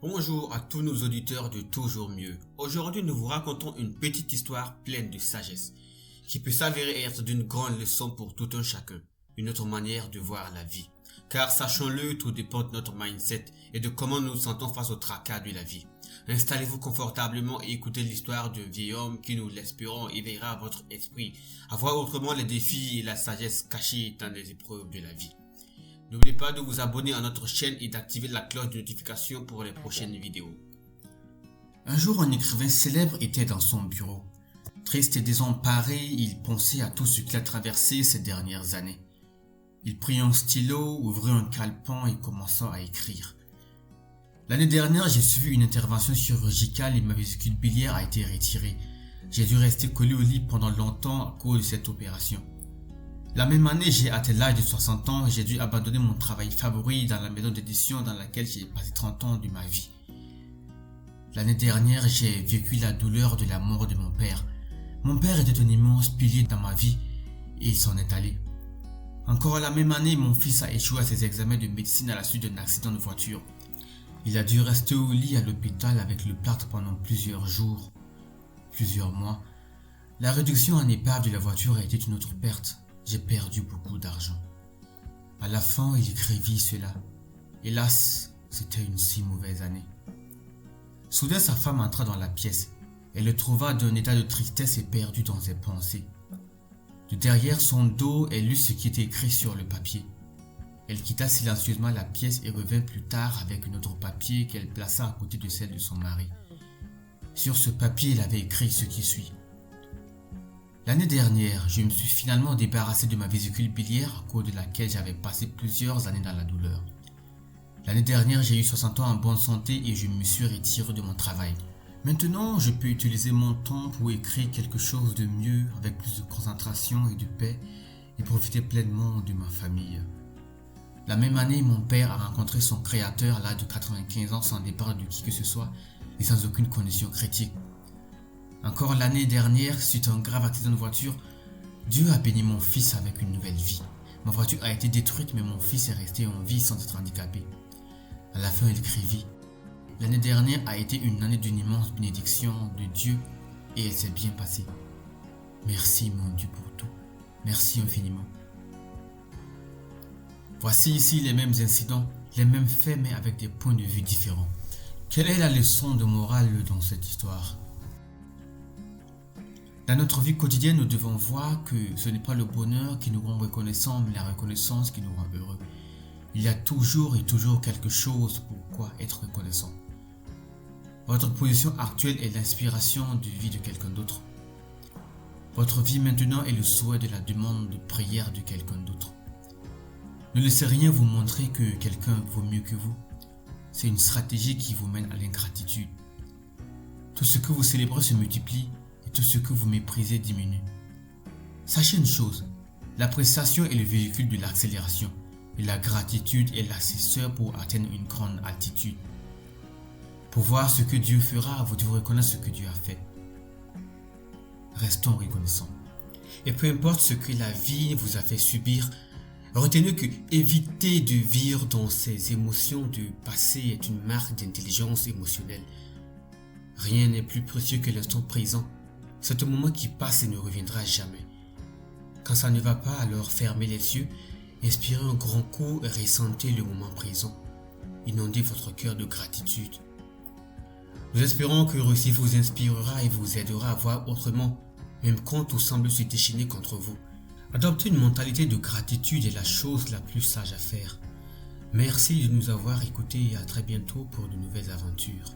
Bonjour à tous nos auditeurs de Toujours Mieux. Aujourd'hui, nous vous racontons une petite histoire pleine de sagesse, qui peut s'avérer être d'une grande leçon pour tout un chacun, une autre manière de voir la vie. Car sachons-le, tout dépend de notre mindset et de comment nous nous sentons face au tracas de la vie. Installez-vous confortablement et écoutez l'histoire d'un vieil homme qui, nous l'espérons, éveillera votre esprit à voir autrement les défis et la sagesse cachés dans les épreuves de la vie. N'oubliez pas de vous abonner à notre chaîne et d'activer la cloche de notification pour les prochaines vidéos. Un jour, un écrivain célèbre était dans son bureau. Triste et désemparé, il pensait à tout ce qu'il a traversé ces dernières années. Il prit un stylo, ouvrit un calepin et commença à écrire. L'année dernière, j'ai suivi une intervention chirurgicale et ma vésicule biliaire a été retirée. J'ai dû rester collé au lit pendant longtemps à cause de cette opération. La même année, j'ai atteint l'âge de 60 ans et j'ai dû abandonner mon travail favori dans la maison d'édition dans laquelle j'ai passé 30 ans de ma vie. L'année dernière, j'ai vécu la douleur de la mort de mon père. Mon père était un immense pilier dans ma vie et il s'en est allé. Encore la même année, mon fils a échoué à ses examens de médecine à la suite d'un accident de voiture. Il a dû rester au lit à l'hôpital avec le plâtre pendant plusieurs jours, plusieurs mois. La réduction en épave de la voiture a été une autre perte. J'ai perdu beaucoup d'argent. À la fin, il écrivit cela. Hélas, c'était une si mauvaise année. Soudain, sa femme entra dans la pièce. Elle le trouva d'un état de tristesse et perdu dans ses pensées. De derrière son dos, elle lut ce qui était écrit sur le papier. Elle quitta silencieusement la pièce et revint plus tard avec un autre papier qu'elle plaça à côté de celle de son mari. Sur ce papier, elle avait écrit ce qui suit. L'année dernière, je me suis finalement débarrassé de ma vésicule biliaire à cause de laquelle j'avais passé plusieurs années dans la douleur. L'année dernière, j'ai eu 60 ans en bonne santé et je me suis retiré de mon travail. Maintenant, je peux utiliser mon temps pour écrire quelque chose de mieux avec plus de concentration et de paix et profiter pleinement de ma famille. La même année, mon père a rencontré son créateur à l'âge de 95 ans sans départ de qui que ce soit et sans aucune condition critique. Encore l'année dernière, suite à un grave accident de voiture, Dieu a béni mon fils avec une nouvelle vie. Ma voiture a été détruite mais mon fils est resté en vie sans être handicapé. À la fin, il écrivit « L'année dernière a été une année d'une immense bénédiction de Dieu et elle s'est bien passée. Merci mon Dieu pour tout. Merci infiniment. » Voici ici les mêmes incidents, les mêmes faits mais avec des points de vue différents. Quelle est la leçon de morale dans cette histoire ? Dans notre vie quotidienne, nous devons voir que ce n'est pas le bonheur qui nous rend reconnaissants, mais la reconnaissance qui nous rend heureux. Il y a toujours et toujours quelque chose pour quoi être reconnaissant. Votre position actuelle est l'inspiration de vie de quelqu'un d'autre. Votre vie maintenant est le souhait de la demande de prière de quelqu'un d'autre. Ne laissez rien vous montrer que quelqu'un vaut mieux que vous. C'est une stratégie qui vous mène à l'ingratitude. Tout ce que vous célébrez se multiplie. Tout ce que vous méprisez diminue. Sachez une chose, l'appréciation est le véhicule de l'accélération et la gratitude est l'accessoire pour atteindre une grande altitude. Pour voir ce que Dieu fera, vous devez reconnaître ce que Dieu a fait. Restons reconnaissants. Et peu importe ce que la vie vous a fait subir, retenez que éviter de vivre dans ces émotions du passé est une marque d'intelligence émotionnelle. Rien n'est plus précieux que l'instant présent. C'est un moment qui passe et ne reviendra jamais. Quand ça ne va pas, alors fermez les yeux, inspirez un grand coup et ressentez le moment présent. Inondez votre cœur de gratitude. Nous espérons que réussir vous inspirera et vous aidera à voir autrement, même quand tout semble se déchaîner contre vous. Adopter une mentalité de gratitude est la chose la plus sage à faire. Merci de nous avoir écoutés et à très bientôt pour de nouvelles aventures.